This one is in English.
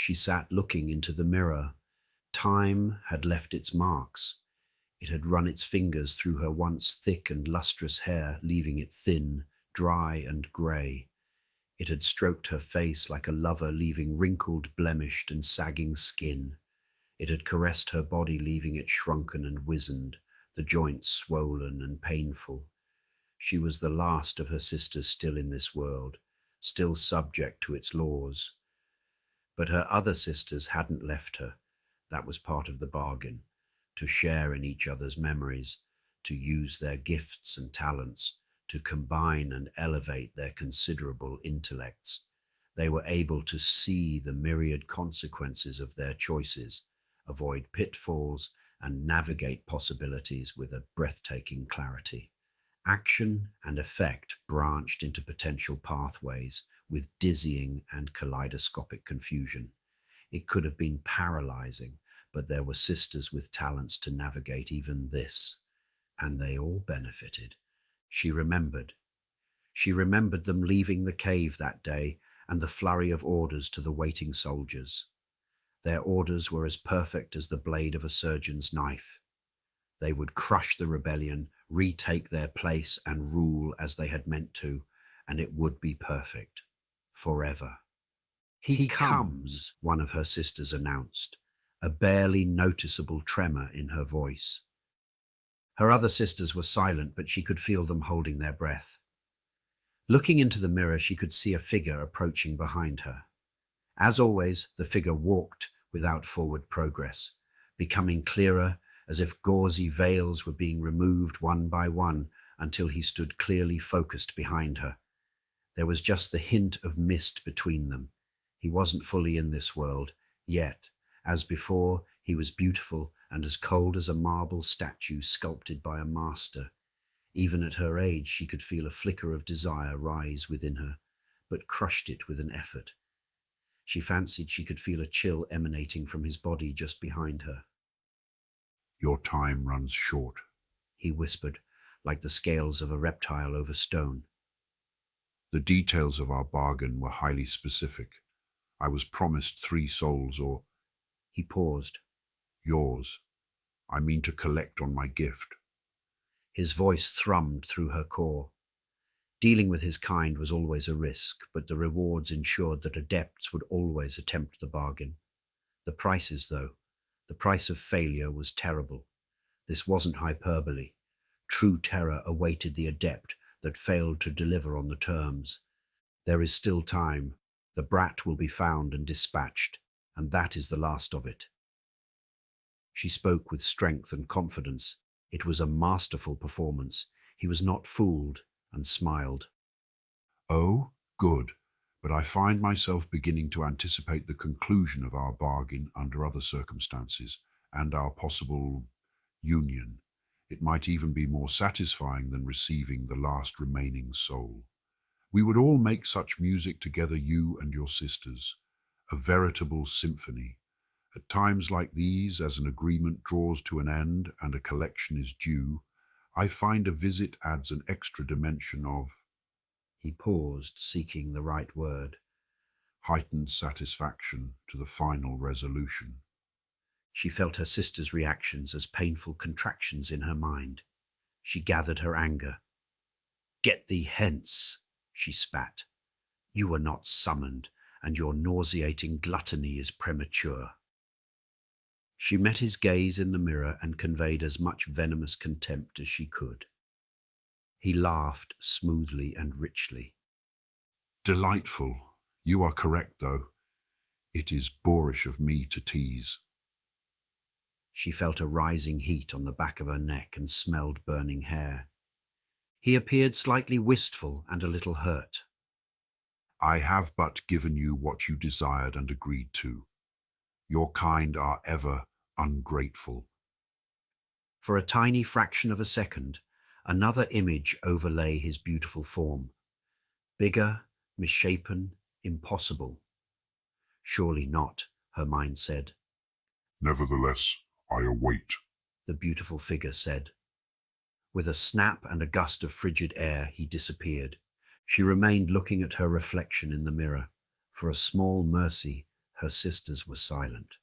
She sat looking into the mirror. Time had left its marks. It had run its fingers through her once thick and lustrous hair, leaving it thin, dry, and grey. It had stroked her face like a lover, leaving wrinkled, blemished, and sagging skin. It had caressed her body, leaving it shrunken and wizened, the joints swollen and painful. She was the last of her sisters still in this world, still subject to its laws. But her other sisters hadn't left her. That was part of the bargain, to share in each other's memories, to use their gifts and talents, to combine and elevate their considerable intellects. They were able to see the myriad consequences of their choices, avoid pitfalls, and navigate possibilities with a breathtaking clarity. Action and effect branched into potential pathways with dizzying and kaleidoscopic confusion. It could have been paralyzing, but there were sisters with talents to navigate even this, and they all benefited. She remembered. She remembered them leaving the cave that day and the flurry of orders to the waiting soldiers. Their orders were as perfect as the blade of a surgeon's knife. They would crush the rebellion, retake their place, and rule as they had meant to, and it would be perfect. Forever. "He comes," one of her sisters announced, a barely noticeable tremor in her voice. Her other sisters were silent, but she could feel them holding their breath. Looking into the mirror, she could see a figure approaching behind her. As always, the figure walked without forward progress, becoming clearer as if gauzy veils were being removed one by one until he stood clearly focused behind her. There was just the hint of mist between them. He wasn't fully in this world, yet, as before, he was beautiful and as cold as a marble statue sculpted by a master. Even at her age, she could feel a flicker of desire rise within her, but crushed it with an effort. She fancied she could feel a chill emanating from his body just behind her. "Your time runs short," he whispered, like the scales of a reptile over stone. "The details of our bargain were highly specific. I was promised 3 souls or He paused. yours. I mean to collect on my gift." His voice thrummed through her core. Dealing with his kind was always a risk, but the rewards ensured that adepts would always attempt the bargain. The prices, though, the price of failure was terrible. This wasn't hyperbole. True terror awaited the adept that failed to deliver on the terms. There is still time. The brat will be found and dispatched, and that is the last of it. She spoke with strength and confidence. It was a masterful performance. He was not fooled, and smiled. "Oh, good. But I find myself beginning to anticipate the conclusion of our bargain under other circumstances, and our possible union. It might even be more satisfying than receiving the last remaining soul. We would all make such music together, you and your sisters, a veritable symphony. At times like these, as an agreement draws to an end and a collection is due, I find a visit adds an extra dimension of," He paused, seeking the right word. heightened satisfaction to the final resolution. She felt her sister's reactions as painful contractions in her mind. She gathered her anger. "Get thee hence," she spat. "You were not summoned, and your nauseating gluttony is premature." She met his gaze in the mirror and conveyed as much venomous contempt as she could. He laughed smoothly and richly. "Delightful. You are correct, though. It is boorish of me to tease." She felt a rising heat on the back of her neck and smelled burning hair. He appeared slightly wistful and a little hurt. "I have but given you what you desired and agreed to. Your kind are ever ungrateful." For a tiny fraction of a second, another image overlay his beautiful form. Bigger, misshapen, impossible. Surely not, her mind said. "Nevertheless, I await," The beautiful figure said. With a snap and a gust of frigid air, he disappeared. She remained looking at her reflection in the mirror. For a small mercy, Her sisters were silent.